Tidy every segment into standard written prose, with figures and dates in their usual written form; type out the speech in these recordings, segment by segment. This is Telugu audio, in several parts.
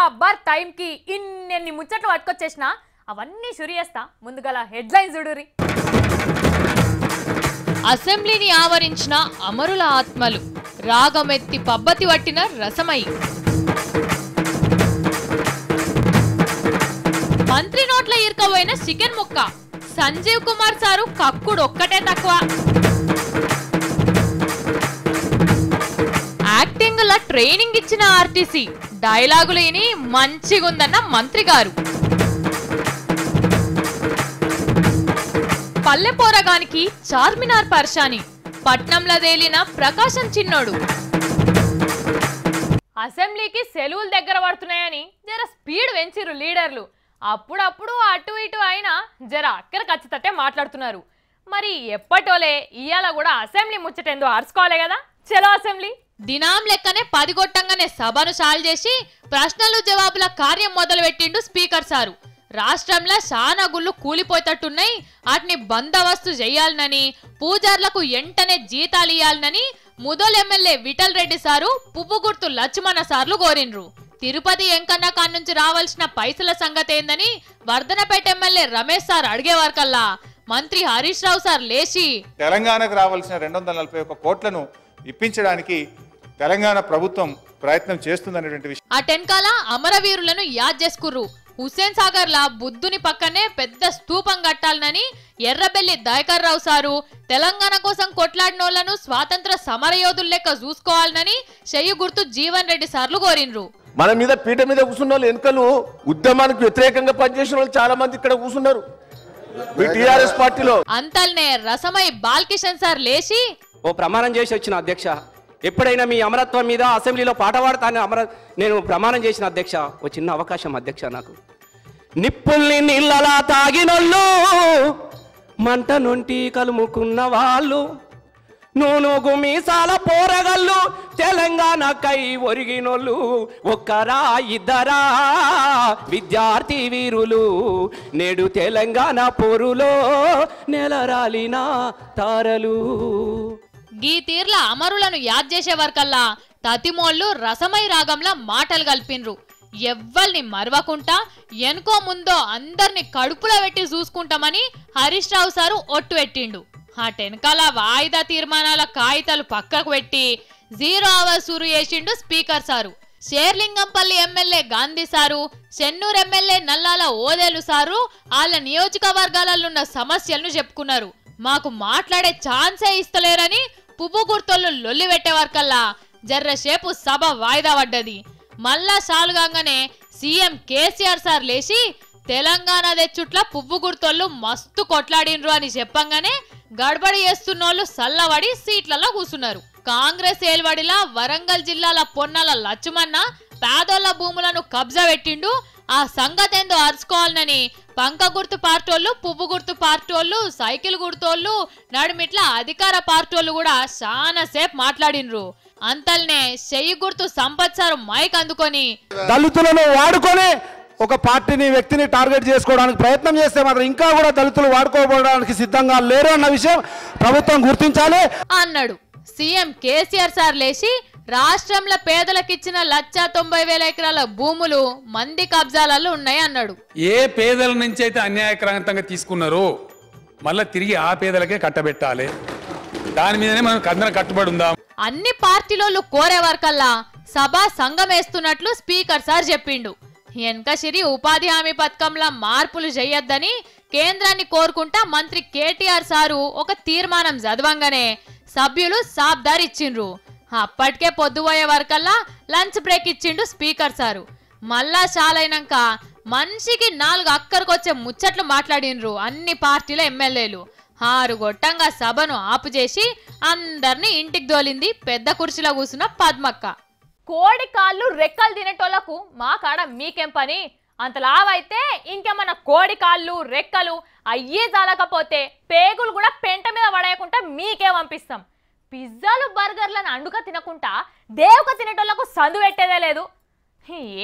బరాబర్ టైంకి ఇన్ని ముచ్చట్లు పట్టుకొచ్చేసిన అవన్నీ షురు చేస్తా. ముందుగల హెడ్లైన్స్ చూడురి. అసెంబ్లీని ఆవరించిన అమరుల ఆత్మలు, రాగమెత్తి పబ్బతి పట్టిన రసమయి. మంత్రి నోట్ల ఇరుకబోయిన చికెన్ ముక్క, సంజీవ్ కుమార్ సారు కక్కుడు ఒక్కటే తక్కువ. యాక్టింగ్ లా ట్రైనింగ్ ఇచ్చిన ఆర్టీసీ, డైలాగులు విని మంచిగుందన్న మంత్రి గారు. పల్లె పోరగానికి చార్మినార్ పర్షాని, పట్నంలో తేలిన ప్రకాశం చిన్నోడు. అసెంబ్లీకి సెలవులు దగ్గర పడుతున్నాయని జర స్పీడ్ పెంచిరు లీడర్లు. అప్పుడప్పుడు అటు ఇటు అయినా జర అక్కర ఖచ్చితట్టే మాట్లాడుతున్నారు. మరి ఎప్పటోలే ఇయాల కూడా అసెంబ్లీ ముచ్చటేందో అరుచుకోవాలి కదా. చలో అసెంబ్లీ. దినాం లెక్కనే 10 కొట్టంగానే సభను చాలు చేసి ప్రశ్నలు జవాబుల కార్యం మొదలు పెట్టిండు స్పీకర్ సారు. రాష్ట్రంలో చాలా గుళ్ళు కూలిపోయేటట్టున్నాయి, వాటిని బందోబస్తు చేయాలనని, పూజార్లకు వెంటనే జీతాలు ఇవ్వాలనని ముదోల్ ఎమ్మెల్యే విఠల్ రెడ్డి సారు పువ్వు గుర్తు లక్ష్మణ సార్లు కోరిండ్రు. తిరుపతి ఎంకన్న కాన్ నుంచి రావాల్సిన పైసల సంగతి ఏందని వర్ధనపేట ఎమ్మెల్యే రమేష్ సార్ అడిగేవారికల్లా మంత్రి హరీష్ రావు సార్ లేచి తెలంగాణకు రావాల్సిన 241 కోట్లను ఇప్పించడానికి తెలంగాణ ప్రభుత్వం ప్రయత్నం చేస్తుందనేటువంటి విషయం. ఆ టెన్కాల అమరవీరులను యాద్ చేసుకుర్రు. హుస్సేన్ సాగర్ లా బుద్ధుని పక్కనే పెద్ద స్తూపం కట్టాలనని ఎర్రబెల్లి దయకర్ రావు సారు తెలంగాణ కోసం కొట్లాడినోళ్లను స్వాతంత్ర సమరయోధుల లెక్క చూసుకోవాలనని చెయ్యి గుర్తు జీవన్ రెడ్డి సార్లు కోరిండ్రు. మన మీద పీట మీద కూర్చున్న వాళ్ళు వెనుకలు ఉద్యమానికి వ్యతిరేకంగా పనిచేసిన వాళ్ళు చాలా మంది ఇక్కడ కూర్చున్నారు టీఆర్ఎస్ పార్టీలో. అంతల్నే రసమై బాలకిషన్ సార్ లేచి ఓ ప్రమాణం చేసి వచ్చిన అధ్యక్ష, ఎప్పుడైనా మీ అమరత్వం మీద అసెంబ్లీలో పాట పాడతాను నేను ప్రమాణం చేసిన అధ్యక్ష. ఓ చిన్న అవకాశం అధ్యక్ష నాకు. నిప్పుల్ని నీళ్ళలా తాగినోళ్ళు, మంట నొంటి కలుముకున్న వాళ్ళు, నూనూగు మీసాల పోరగళ్ళు, తెలంగాణకై ఒరిగినోళ్ళు ఒక్కరా ఇద్దరా విద్యార్థి వీరులు, నేడు తెలంగాణ పోరులో నెలరాలిన తారలు. గీ తీర్ల అమరులను యాద్ చేసేవారికల్లా తతిమోళ్ళు రసమై రాగంలా మాటలు కలిపిన్రు. ఎవ్వల్ని మరవకుండా ఎనుకో ముందో అందరిని కడుపులో పెట్టి చూసుకుంటామని హరీష్ రావు సారు ఒట్టు పెట్టిండు. ఆ టెనకాల వాయిదా తీర్మానాల కాగితాలు పక్కకు పెట్టి 0 అవర్స్ సురు చేసిండు speaker sir. Serilingampally MLA Gandhi sir, Chennur MLA Nallala Odelu sir వాళ్ళ నియోజకవర్గాలలో ఉన్న సమస్యలను చెప్పుకున్నారు. మాకు మాట్లాడే ఛాన్సే ఇస్తలేరని పువ్వు గుర్తోళ్ళు లొల్లి పెట్టేవారికల్లా జర్రసేపు సభ వాయిదా పడ్డది. మళ్ళా సాలుగానే సీఎం కేసీఆర్ సార్ లేచి తెలంగాణ తెచ్చుట్ల పువ్వు గుర్తోళ్ళు మస్తు కొట్లాడినరు అని చెప్పంగానే గడబడి చేస్తున్నోళ్ళు సల్లవడి సీట్లలో కూర్చున్నారు. కాంగ్రెస్ ఏల్వడిలా వరంగల్ జిల్లాల పొన్నాల లక్ష్మన్న పేదోళ్ల భూములను కబ్జా పెట్టిండు. ఆ సంగతేందో అరుచుకోవాలని పంక గుర్తు పార్టోళ్ళు, పువ్వు గుర్తు పార్టోళ్ళు, సైకిల్ గుర్తోళ్ళు నడుమిట్ల అధికార పార్టోళ్ళు కూడా చాలా సేపు మాట్లాడినరు. అంతల్నే చెయ్యి గుర్తు సంపత్ సార్ మైక్ అందుకొని దళితులను వాడుకొని ఒక పార్టీని వ్యక్తిని టార్గెట్ చేసుకోవడానికి ప్రయత్నం చేస్తే మాత్రం ఇంకా కూడా దళితులు వాడుకోవడానికి సిద్ధంగా లేరు అన్న విషయం ప్రభుత్వం గుర్తించాలి అన్నాడు. సీఎం కేసీఆర్ సార్ లేచి రాష్ట్రంలో పేదలకిచ్చిన 1,90,000 ఎకరాల భూములు మంది కబ్జాలలో ఉన్నాయి అన్నాడు. ఏ పేదల నుంచి అయితే అన్యాయక్రాంతంగా తీసుకున్నారో మళ్ళా తిరిగి ఆ పేదలకే కట్టబెట్టాలి. దాని మీదనే మనం అందరం కట్టుబడి ఉందాం. అన్ని పార్టీలోళ్ళు కోరేవారికల్లా సభ సంఘం వేస్తున్నట్లు స్పీకర్ సార్ చెప్పిండు. వెనకసిరి ఉపాధి హామీ పథకంలా మార్పులు చేయొద్దని కేంద్రాన్ని కోరుకుంటా మంత్రి కేటీఆర్ సారు ఒక తీర్మానం చదవంగానే సభ్యులు సాబ్దార్ ఇచ్చిండ్రు. అప్పటికే పొద్దుపోయే వరకల్లా లంచ్ బ్రేక్ ఇచ్చిండు స్పీకర్ సారు. మళ్ళా చాలైనాక మనిషికి 4 అక్కరికొచ్చే ముచ్చట్లు మాట్లాడినరు అన్ని పార్టీల ఎమ్మెల్యేలు. 6 గొట్టంగా సభను ఆపు చేసి అందరినీ ఇంటికి దోలింది పెద్ద కుర్చీలో కూర్చున్న పద్మక్క. కోడి కాళ్ళు రెక్కలు తినేటోళ్లకు మా కాడ మీకేం పని? అంత లావైతే ఇంకేమన్నా కోడి కాళ్ళు రెక్కలు అయ్యే చాలకపోతే పేగులు కూడా పెంట మీద పడేయకుండా మీకే పంపిస్తాం. పిజ్జాలు బర్గర్లను అండుక తినకుండా దేవుక తినేటోళ్లకు సందు పెట్టేదే లేదు.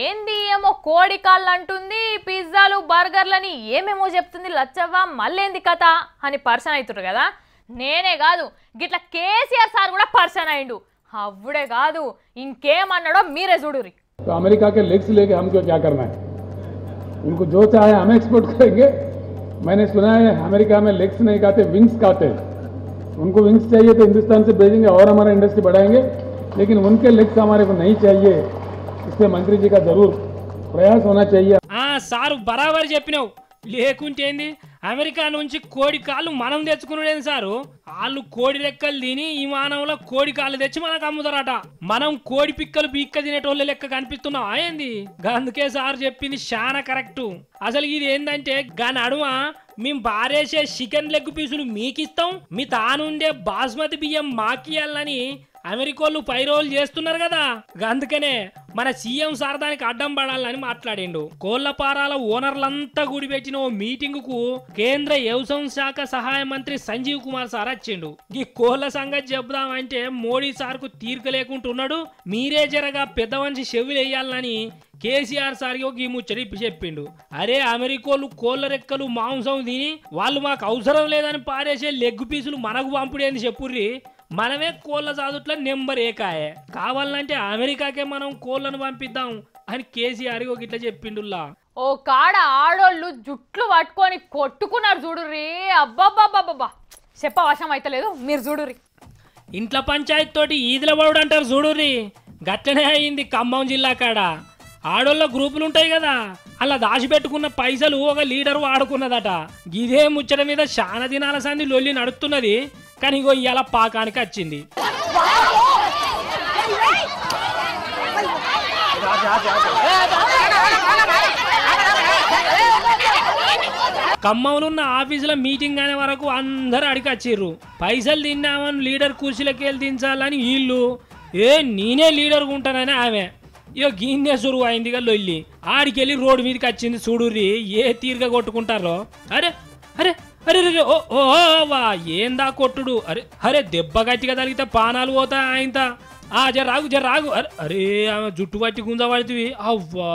ఏంది ఏమో కోడి కాళ్ళు అంటుంది, పిజ్జాలు బర్గర్లని ఏమేమో చెప్తుంది లచ్చవ్వ, మళ్ళేంది కథ అని పర్సన్ అవుతురు కదా. నేనే కాదు గిట్లా కేసీఆర్ సార్ కూడా పర్సన్ అయిండు. అవ్వుడే కాదు ఇంకేమన్నాడో మీరే చూడురి. तो अमेरिका के लेग्स लेके हमको क्या करना है? उनको जो चाहे हम एक्सपोर्ट करेंगे। मैंने सुना है अमेरिका में लेग्स नहीं खाते, विंग्स खाते हैं। उनको विंग्स चाहिए तो हिंदुस्तान से भेजेंगे और हमारा इंडस्ट्री बढ़ाएंगे, लेकिन उनके लेग्स हमारे को नहीं चाहिए। इससे मंत्री जी का जरूर प्रयास होना चाहिए। సారు బరాబర్ చెప్పినావు. లేకుంటే ఏంది అమెరికా నుంచి కోడి కాళ్ళు మనం తెచ్చుకున్నాడేంది సారు? వాళ్ళు కోడి రెక్కలు తిని ఈ మానవుల కోడి కాళ్ళు తెచ్చి మనకు అమ్ముతారట. మనం కోడి పిక్కలు పీక్క తినేటోళ్ళ లెక్క కనిపిస్తున్నావా ఏంది? అందుకే సార్ చెప్పింది చాలా కరెక్ట్. అసలు ఇది ఏంటంటే గాని అడుమ మేము బారేసే చికెన్ లెగ్ పీసులు మీకిస్తాం, మీ తానుండే బాస్మతి బియ్యం మాకియాలని అమెరికోళ్ళు పైరోలు చేస్తున్నారు కదా. అందుకనే మన సీఎం సార్ దానికి అడ్డం పడాలని మాట్లాడిండు. కోళ్లపారాల ఓనర్లంతా కూడిపెట్టిన ఓ మీటింగ్ కు కేంద్ర వ్యవసాయ శాఖ సహాయ మంత్రి సంజీవ్ కుమార్ సార్ వచ్చిండు. ఈ కోళ్ల సంగతి చెబుదామంటే మోడీ సార్ కు తీరిక లేకుంటున్నాడు. మీరే జరగా పెద్ద మనిషి చెవులు వేయాలని కేసీఆర్ సార్ ఈ ముచ్చడి చెప్పిండు. అరే అమెరికోళ్ళు కోళ్ల రెక్కలు మాంసం తిని వాళ్ళు మాకు అవసరం లేదని పారేసే లెగ్ పీసులు మనకు పంపుడేంది చెప్పుర్రి. మనమే కోళ్ల సాదుట్ల నెంబర్ ఏకాయే. కావాలంటే అమెరికాకే మనం కోళ్లను పంపిద్దాం అని కేసీఆర్ ఇట్లా చెప్పిండుల్లా. ఓ కాడ ఆడోళ్ళు జుట్లు పట్టుకొని కొట్టుకున్నారు చూడుర్రి. అబ్బబ్బబ్బబ్బా చెప్ప వశం అయితలేదు, మీరు చూడుర్రి. ఇంట్లో పంచాయతీ తోటి ఈదుల పడుడు అంటారు చూడుర్రి. గట్లనే అయింది ఖమ్మం జిల్లా కాడ. ఆడోళ్ళ గ్రూపులు ఉంటాయి కదా, అలా దాచిపెట్టుకున్న పైసలు ఒక లీడరు వాడుకున్నదట. ఇదే ముచ్చట మీద చాలా దినాల సంది లొల్లి నడుస్తున్నది. కానీ ఇగో ఇవాళ పాకానికి వచ్చింది. ఖమ్మంలో ఉన్న ఆఫీసులో మీటింగ్ అనే వరకు అందరూ అడిగచ్చిర్రు. పైసలు తిన్నామని లీడర్ కుర్చీలకి వెళ్ళి దించాలని వీళ్ళు, నేనే లీడర్ ఉంటానని ఆమె. ఇక గిన్నె సురువు అయింది కదా లొల్లి. ఆడికెళ్ళి రోడ్డు మీదకి వచ్చింది చూడుర్రి ఏ తీరుగా కొట్టుకుంటారో. అరే అరే అరే రే ఓ వా ఏందా కొట్టుడు? అరే అరే దెబ్బ గట్టిగా తగిలితే పానాలు పోతా ఆయనత. జరాగు అరే ఆమె జుట్టు పట్టి గుంజ పడుతుంది. అవ్వా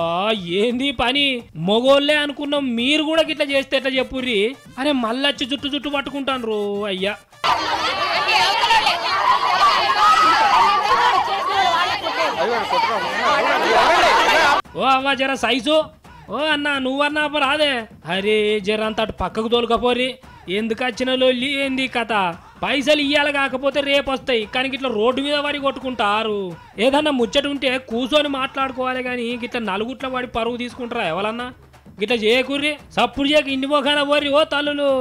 ఏంది పని? మొగోళ్ళే అనుకున్నాం, మీరు కూడా గిట్లా చేస్తే ఎట్లా చెప్పుర్రి? అరే మళ్ళొచ్చి జుట్టు పట్టుకుంటాను అయ్యా. ఓ అవ్వ జర సైజు. ఓ అన్నా నువ్వన్నా రాదే. అరే జర అంత పక్కకు తోలుకపోర్రి. ఎందుకు వచ్చిన లొల్లి ఏంది కథ? పైసలు ఇయ్యాలి కాకపోతే రేపు వస్తాయి, కానీ ఇట్లా రోడ్డు మీద పడి కొట్టుకుంటారు. ఏదన్నా ముచ్చట ఉంటే కూర్చొని మాట్లాడుకోవాలి, కానీ గిట్లా నలుగుట్ల పడి పరువు తీసుకుంటారా ఎవరన్నా? గిట్లా చేయకుర్రి, సప్పుడు చేయక ఇంటి మొఖాన పోర్రి ఓ తల్లులు.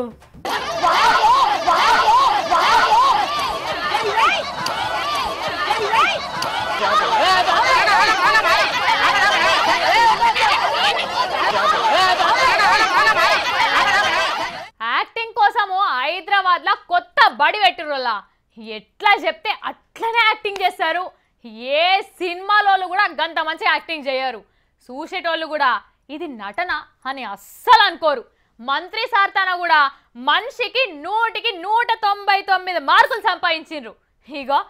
యాక్టింగ్ కోసము హైదరాబాద్ లో కొత్త బడి పెట్టిర్రోలా. ఎట్లా చెప్తే అట్లనే యాక్టింగ్ చేస్తారు. ఏ సినిమాలో కూడా గంత మంచి యాక్టింగ్ చేయరు. చూసేటోళ్ళు కూడా ఇది నటన అని అస్సలు అనుకోరు. మంత్రి సార్ తన కూడా మనిషికి 100కి 199 మార్కులు సంపాదించిండ్రు. ఇగో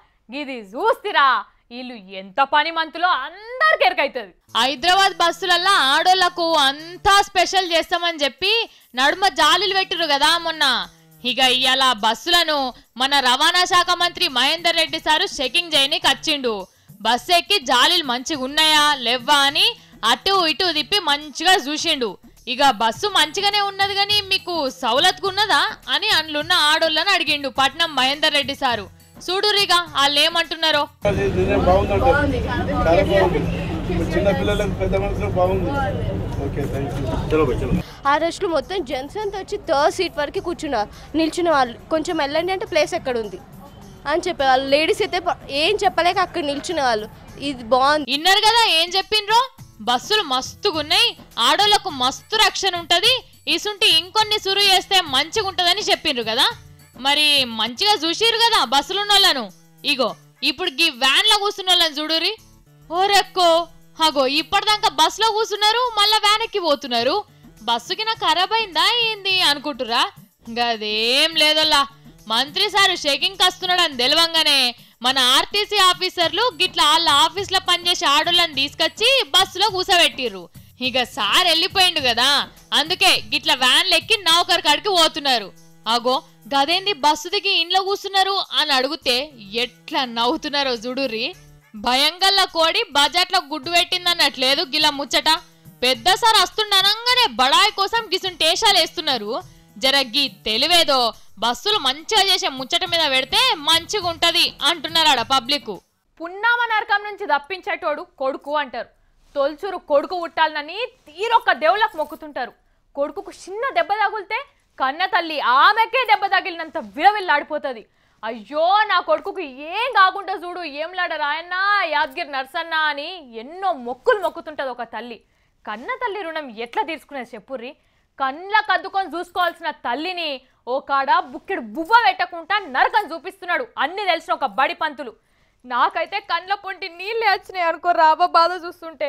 ఇది చూస్తురా వీళ్ళు ఎంత పని మంతులో అందరికి ఎరకైతుంది. హైదరాబాద్ బస్సులల్లో ఆడోళ్లకు అంతా స్పెషల్ చేస్తామని చెప్పి నడుమ జాలీలు పెట్టిరు కదా మొన్న. ఇక ఇవాళ బస్సులను మన రవాణా శాఖ మంత్రి మహేందర్ రెడ్డి సారు చెకింగ్ చేయనికి వచ్చిండు. బస్సు ఎక్కి జాలీలు మంచిగా ఉన్నాయా లేవా అని అటు ఇటు తిప్పి మంచిగా చూసిండు. ఇక బస్సు మంచిగానే ఉన్నది కానీ మీకు సౌలత్తుకున్నదా అని అందులోన్న ఆడోళ్ళని అడిగిండు పట్నం మహేందర్ రెడ్డి సారు. చూడురిగా వాళ్ళు ఏమంటున్నారో. ఆ రష్లో మొత్తం జెంట్స్ అంతా వచ్చి 3rd సీట్ వరకు కూర్చున్నారు. నిల్చున్న వాళ్ళు కొంచెం వెళ్ళండి అంటే ప్లేస్ ఎక్కడ ఉంది అని చెప్పేవాళ్ళు. లేడీస్ అయితే ఏం చెప్పలేక అక్కడ నిల్చున్న వాళ్ళు. ఇది బాగుంది. ఇన్నారు కదా ఏం చెప్పిండ్రో. బస్సులు మస్తుగున్నాయి, ఆడోళ్లకు మస్తు రక్షణ ఉంటది, ఇసుంటి ఇంకొన్ని సురు చేస్తే మంచిగా ఉంటదని చెప్పిండ్రు కదా. మరి మంచిగా చూసిరు కదా బస్సులున్న వాళ్ళను. ఇగో ఇప్పుడు ఈ వ్యాన్ లో కూర్చున్న వాళ్ళని చూడురి. ఓరెక్కో అగో ఇప్పటిదాకా బస్ లో కూర్చున్నారు, మళ్ళా వ్యాన్ ఎక్కి పోతున్నారు. బస్సుకి నా ఖరాబ్ అయిందా ఏంది అనుకుంటురా? గదేం లేదల్లా. మంత్రి సారు షేకింగ్ వస్తున్నాడని తెలవంగానే మన ఆర్టీసీ ఆఫీసర్లు గిట్లా వాళ్ళ ఆఫీస్ లో పనిచేసే ఆడోళ్ళని తీసుకొచ్చి బస్సులో కూసబెట్టిర్రు. ఇక సార్ వెళ్ళిపోయిండు కదా, అందుకే గిట్లా వ్యాన్లు ఎక్కి నౌకర్ కాడికి పోతున్నారు. అగో గదేంది బస్సు దిగి ఇంట్లో కూర్చున్నారు అని అడిగితే ఎట్లా నవ్వుతున్నారో చూడుర్రి. భయంగల్ల కోడి బజార్లో గుడ్డు పెట్టిందన్నట్లేదు గిలా ముచ్చట. పెద్ద సార్ వస్తుండనంగానే బడాయి కోసం గిసుని టేషాలు వేస్తున్నారు. జరగ్గి తెలివేదో బస్సులు మంచిగా చేసే ముచ్చట మీద పెడితే మంచిగా ఉంటది అంటున్నారాడ పబ్లిక్. పున్నామ నరకం నుంచి తప్పించేటోడు కొడుకు అంటారు. తొల్చూరు కొడుకు పుట్టాలని తీరొక్క దేవుళ్ళకు మొక్కుతుంటారు. కొడుకుకు చిన్న దెబ్బ తగిలితే కన్న తల్లి ఆమెకే దెబ్బ తగిలినంత విలవిల్లాడిపోతుంది. అయ్యో నా కొడుకుకు ఏం కాకుండా చూడు, ఏంలాడ రాయన్న యాదగిరి నర్సన్న అని ఎన్నో మొక్కులు మొక్కుతుంటది ఒక తల్లి. కన్న తల్లి రుణం ఎట్లా తీర్చుకునేది చెప్పుర్రి. కళ్ళ కద్దుకొని చూసుకోవాల్సిన తల్లిని ఓ కాడ బుక్కెడు బువ్వ పెట్టకుండా నరకం చూపిస్తున్నాడు అన్ని తెలిసిన ఒక బడి పంతులు. నాకైతే కండ్ల పొంటి నీళ్ళే వచ్చినాయి అనుకో రాబో బాధ చూస్తుంటే.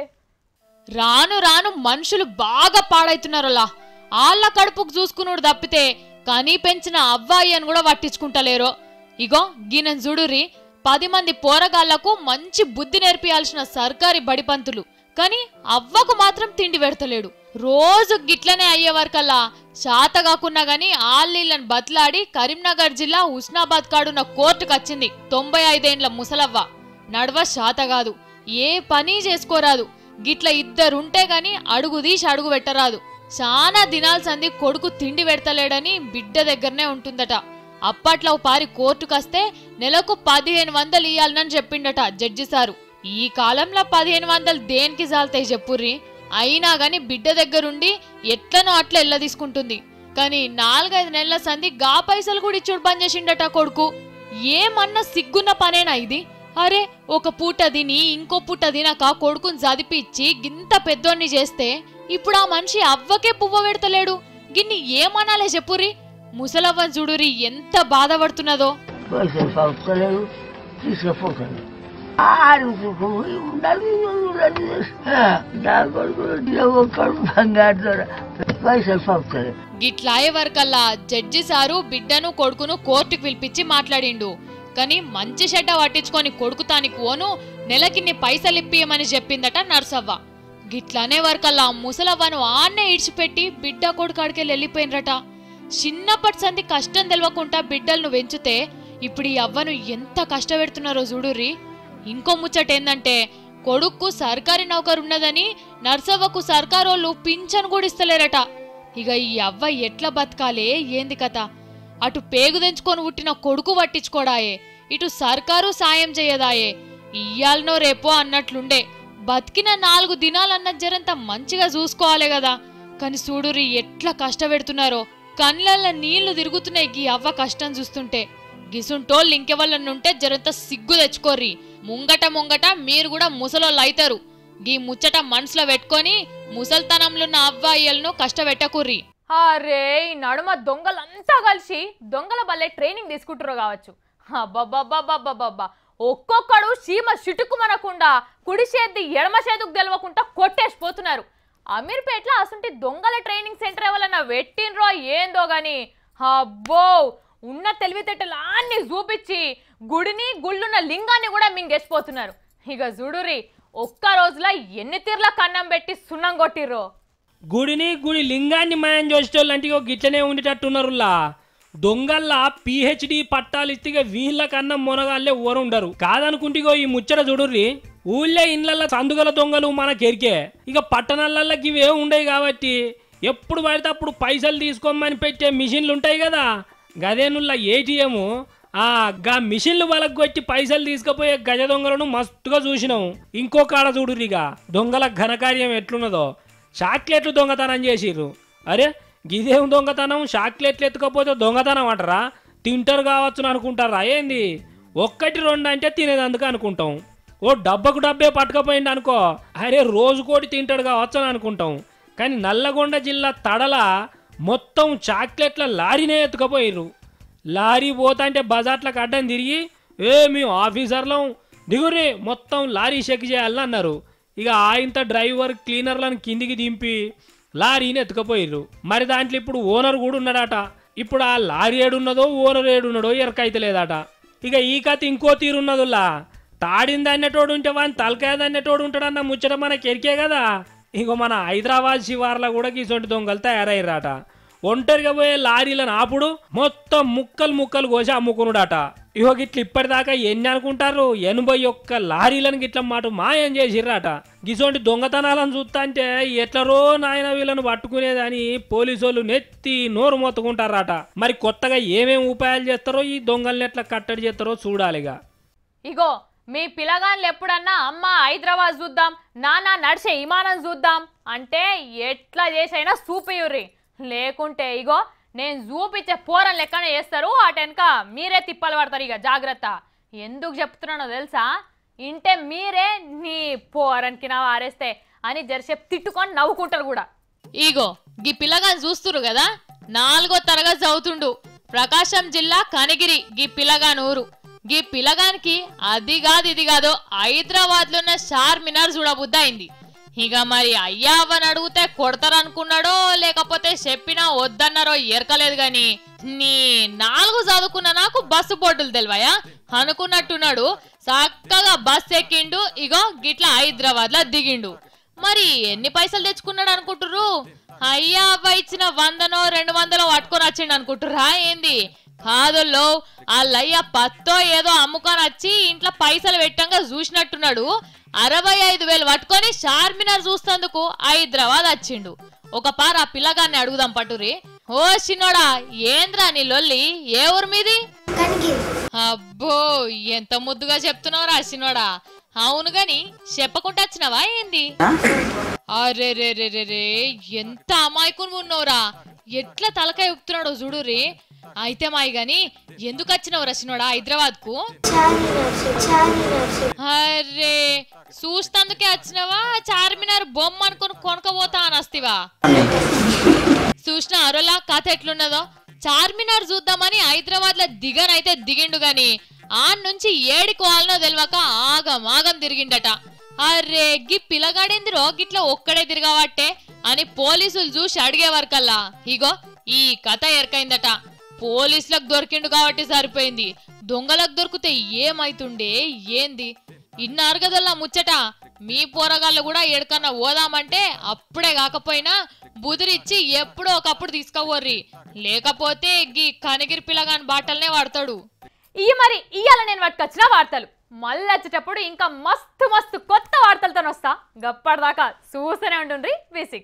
రాను రాను మనుషులు బాగా పాడైతున్నారులా. ఆళ్ళ కడుపుకు చూసుకున్నాడు తప్పితే కనీ పెంచిన అవ్వాయి అని కూడా పట్టించుకుంటలేరో. ఇగో గీనెన్ చూడుర్రి, 10 మంది పోరగాళ్లకు మంచి బుద్ధి నేర్పియాల్సిన సర్కారీ బడిపంతులు కానీ అవ్వకు మాత్రం తిండి పెడతలేడు. రోజు గిట్లనే అయ్యేవరకల్లా శాత కాకున్నా గాని ఆళ్ళీళ్ళని బతలాడి కరీంనగర్ జిల్లా హుస్నాబాద్ కాడున్న కోర్టుకు వచ్చింది 95 ఏండ్ల ముసలవ్వ. నడవ శాత కాదు, ఏ పని చేసుకోరాదు, గిట్ల ఇద్దరుంటే గాని అడుగు తీసి అడుగు పెట్టరాదు. చాలా దినాల సంది కొడుకు తిండి పెడతలేడని బిడ్డ దగ్గరనే ఉంటుందట. అప్పట్లో పారి కోర్టుకొస్తే నెలకు 1500 ఇయ్యాలనని చెప్పిండట జడ్జి సారు. ఈ కాలంలో 1500 దేనికి చాలుతాయి చెప్పుర్రి. అయినా గాని బిడ్డ దగ్గరుండి ఎట్లనో అట్లా ఎల్ల తీసుకుంటుంది. కానీ 4-5 నెలల సంది గా పైసలు కూడా ఇచ్చుడు బంద్ చేసిండట కొడుకు. ఏమన్నా సిగ్గున్న పనేనా ఇది? అరే ఒక పూట తిని ఇంకో పూట తినక కొడుకుని చదిపిచ్చి గింత పెద్దోన్ని చేస్తే ఇప్పుడు ఆ మనిషి అవ్వకే పువ్వ పెడతలేడు. గిన్ని ఏమనాలే చెప్పుర్రి. ముసలవ్వని చూడురి ఎంత బాధపడుతున్నదో. గిట్లాయే వరకల్లా జడ్జి సారు బిడ్డను కొడుకును కోర్టుకు పిలిపించి మాట్లాడిండు. కానీ మంచి చెడ్డ పట్టించుకొని కొడుకు తానికి ఓను నెలకిన్ని పైసలు ఇప్పియమని చెప్పిందట నర్సవ్వ. గిట్లానే వరకల్లా ముసలవ్వను ఆన్నే ఇడిచిపెట్టి బిడ్డ కొడుకు అడికెళ్ళి వెళ్ళిపోయినరట. చిన్నప్పటి సంది కష్టం తెలవకుండా బిడ్డలను పెంచుతే ఇప్పుడు ఈ అవ్వను ఎంత కష్టపెడుతున్నారో చూడుర్రి. ఇంకో ముచ్చట ఏందంటే కొడుక్కు సర్కారీ నౌకరు ఉన్నదని నర్సవ్వకు సర్కారోళ్ళు పింఛను కూడా ఇస్తలేరట. ఇక ఈ అవ్వ ఎట్లా బతకాలే ఏంది కథ? అటు పేగు తెంచుకొని పుట్టిన కొడుకు పట్టించుకోడాయే, ఇటు సర్కారు సాయం చేయదాయే. ఇయ్యాలనో రేపో అన్నట్లుండే. బతికిన 4 దినాలన్న జరంత మంచిగా చూసుకోవాలి కదా. కాని చూడురి ఎట్లా కష్టపెడుతున్నారో. కళ్ళల్లో నీళ్లు తిరుగుతున్నాయి గీ అవ్వ కష్టం చూస్తుంటే. గిసుంటోళ్ళు ఇంకెవళ్ళనుంటే జరంత సిగ్గు తెచ్చుకోర్రి. ముంగట మీరు కూడా ముసలోళ్ళు అయితారు. గీ ముచ్చట మనసులో పెట్టుకొని ముసల్తనంలున్న అవ్వాయిలను కష్టపెట్టకుర్రి. అరే ఈ నడుమ దొంగలంతా కలిసి దొంగల బల్లే ట్రైనింగ్ తీసుకుంటారు కావచ్చు. అబ్బబ్బబ్బబ్బబ్బబ్బా ఒక్కొక్కడు సీమ చిటుకుమనకుండా కుడి చేతి ఎడమ చేతుకు తెలవకుండా కొట్టేసిపోతున్నారు. అమీర్పేటలో అసంటి దొంగల ట్రైనింగ్ సెంటర్ ఎవరన్నా పెట్టినరో ఏందో గాని అబ్బో ఉన్న తెలివితేటలు అన్ని చూపించి గుడిని గుళ్ళున్న లింగాన్ని కూడా మింగేసిపోతున్నారు. ఇక చూడురి ఒక్క రోజులో ఎన్ని తీర్ల కన్నం పెట్టి సున్నం కొట్టిర్రో. గుడి లింగాన్ని మాయం చేసేటోళ్ళు అంటే గిట్లనే ఉండేటట్టున్నారులా. దొంగల్లా PhD పట్టాలు ఇస్తే వీళ్ళకన్నా మొనగాళ్ళే ఓరుండరు కాదనుకుంటిగో. ఈ ముచ్చట చూడుర్రి, ఊళ్ళే ఇండ్లల్లో సందుగల దొంగలు మనకెరికే. ఇక పట్టణాలల్లో ఇవే ఉండవు కాబట్టి ఎప్పుడు పడితే అప్పుడు పైసలు తీసుకోమని పెట్టే మిషన్లు ఉంటాయి కదా, గదేనుల్లా ATM. గా మిషన్లు వాళ్ళకు కొట్టి పైసలు తీసుకుపోయే గజ దొంగలను మస్తుగా చూసినాం. ఇంకో కాడ చూడుర్రిగా దొంగల ఘనకార్యం ఎట్లున్నదో. చాక్లెట్లు దొంగతనం చేసిర్రు. అరే గిదేం దొంగతనం? చాక్లెట్లు ఎత్తుకపోతే దొంగతనం అంటారా? తింటారు కావచ్చుని అనుకుంటారా ఏంది? 1-2 అంటే తినేదందుకు అనుకుంటాం. ఓ డబ్బకు డబ్బే పట్టుకపోయింది అనుకో, అరే రోజుకోటి తింటాడు కావచ్చు అని అనుకుంటాం. కానీ నల్లగొండ జిల్లా తడల మొత్తం చాక్లెట్ల లారీనే ఎత్తుకపోయిర్రు. లారీ పోతాంటే బజార్లకు అడ్డం తిరిగి మేము ఆఫీసర్లం దిగుర్రి మొత్తం లారీ చెక్ చేయాలని అన్నారు. ఇక ఆయంత డ్రైవర్ క్లీనర్లను కిందికి దింపి లారీని ఎత్తుకపోయిర్రు. మరి దాంట్లో ఇప్పుడు ఓనర్ కూడా ఉన్నాడట. ఇప్పుడు ఆ లారీ ఏడున్నదో ఓనర్ ఏడున్నాడో ఎరకైతలేదట. ఇక ఈ కథ ఇంకో తీరున్నదులా. తాడింది అన్నటోడు ఉంటే వాని తలకాయది అన్నటోడు ఉంటాడన్న ముచ్చట మనకి ఎరికే కదా. ఇంకో మన హైదరాబాద్ శివార్లో కూడా ఇటువంటి దొంగలు తయారయ్యారట. ఒంటరిగా పోయే లారీలను ఆపుడు మొత్తం ముక్కలు కోసి అమ్ముకున్నాడట. ఇగో గిట్ల ఇప్పటిదాకా ఎన్ని అనుకుంటారు 81 లారీలను గిట్ల మాట మాయం చేసిర్రాట. గిసోంటి దొంగతనాలను చూస్తా అంటే ఎట్లరో నాయన వీళ్ళను పట్టుకునేదని పోలీసు వాళ్ళు నెత్తి నోరు మొత్తుకుంటారట. మరి కొత్తగా ఏమేమి ఉపాయాలు చేస్తారో ఈ దొంగల్ని ఎట్లా కట్టడి చేస్తారో చూడాలిగా. ఇగో మీ పిల్లగాళ్ళు ఎప్పుడన్నా అమ్మ హైదరాబాద్ చూద్దాం, నాన్న నడిచే విమానం చూద్దాం అంటే ఎట్లా చేసైనా చూపియుర్రి. లేకుంటే ఇగో నేను చూపించే పోరన్ లెక్కనే చేస్తారు. అటెనక మీరే తిప్పలు పడతారు. ఇక జాగ్రత్త. ఎందుకు చెప్తున్నానో తెలుసా? ఇంటే మీరే నీ పోరన్కి నా వారేస్తే అని జరసేపు తిట్టుకొని నవ్వుకుంటారు కూడా. ఇగో గీ పిల్లగాని చూస్తురు కదా, 4వ తరగతి చదువుతుండు. ప్రకాశం జిల్లా కనిగిరి గీ పిల్లగాని ఊరు. గీ పిల్లగానికి అది కాదు ఇది కాదు హైదరాబాద్ లో ఉన్న చార్మినార్ చూడబుద్ధి అయింది. ఇక మరి అయ్యా అవ్వని అడిగితే కొడతారనుకున్నాడో లేకపోతే చెప్పినా వద్దన్నారో ఎరకలేదు గాని నీ 4 చదువుకున్న నాకు బస్సు బోర్డులు తెలివయా అనుకున్నట్టున్నాడు. చక్కగా బస్ ఎక్కిండు. ఇగో గిట్లా హైదరాబాద్ లో దిగిండు. మరి ఎన్ని పైసలు తెచ్చుకున్నాడు అనుకుంటుర్రు? అయ్యా అవ్వ ఇచ్చిన 100నో 200 పట్టుకొని వచ్చిండు అనుకుంటుర్రా ఏంది? కాదుల్లో వాళ్ళయ్య పత్తో ఏదో అమ్ముకొని వచ్చి ఇంట్లో పైసలు పెట్టంగా చూసినట్టున్నాడు. 65,000 పట్టుకొని చార్మినార్ చూస్తందుకు హైదరాబాద్ వచ్చిండు. ఒక పార ఆ పిల్లగాన్ని అడుగుదాం పట్టురి. ఓ చిన్నోడా, ఏంద్రా నీ లొల్లి? ఏ ఊరు మీది? అబ్బో ఎంత ముద్దుగా చెప్తున్నావురా చిన్నోడా. అవును గాని చెప్పకుండా వచ్చినవా ఏంది? అరే రే రే రే రే ఎంత అమాయకుని ఉన్నావురా. ఎట్లా తలకాయ ఉప్పుతున్నాడో చూడురి. అయితే మాయి గాని ఎందుకు వచ్చినావు రచినోడా హైదరాబాద్ కు? అరే చూస్తందుకే వచ్చినవా? చార్మినార్ బొమ్మ అనుకుని కొనకపోతా అని వస్తివా? చూసిన అరోలా కథ ఎట్లున్నదో. చార్మినార్ చూద్దామని హైదరాబాద్ లో దిగనైతే దిగిండు గాని ఆ నుంచి ఏడికోవాలనో తెలియక ఆగం తిరిగిండట. అరే గి పిల్లగాడేందిరో గిట్లా ఒక్కడే తిరగబట్టే అని పోలీసులు చూసి అడిగేవరకల్లా ఇగో ఈ కథ ఎరకైందట. పోలీసులకు దొరికిండు కాబట్టి సరిపోయింది. దొంగలకు దొరికితే ఏమైతుండే ఏంది? ఇన్నారు కదల్లా ముచ్చట. మీ పోరగాళ్ళు కూడా ఎడకన్నా పోదామంటే అప్పుడే కాకపోయినా బుదిరిచ్చి ఎప్పుడో ఒకప్పుడు తీసుకోవర్రి. లేకపోతే గీ కనిగిరి పిల్లగాని బాటల్నే వాడతాడు. మరి ఇయ్యాల నేను పట్టుకొచ్చిన వార్తలు మళ్ళీ వచ్చేటప్పుడు ఇంకా మస్తు కొత్త వార్తలతో వస్తా. గప్పటిదాకా చూస్తూనే ఉంటుండ్రి V6.